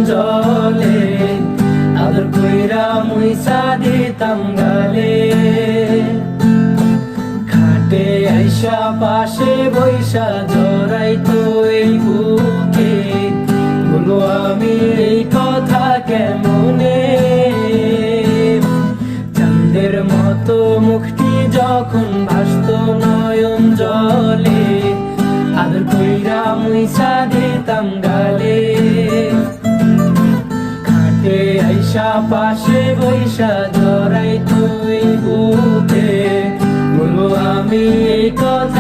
জলে আদর কইরা মুইসা দিতাম গালে খাটে আইসা পাশে বৈশা জড়াইতো এই বুকে বলো আমি এই কথা কেমনে চাঁদের মতো মুখটি যখন ভাসতো নয়ন জলে আদর কইরা মুইসা দিতাম গালে খাটে আইসা পাশে বৈশা জড়াইতো এই বুকে বলো আমি এই কথা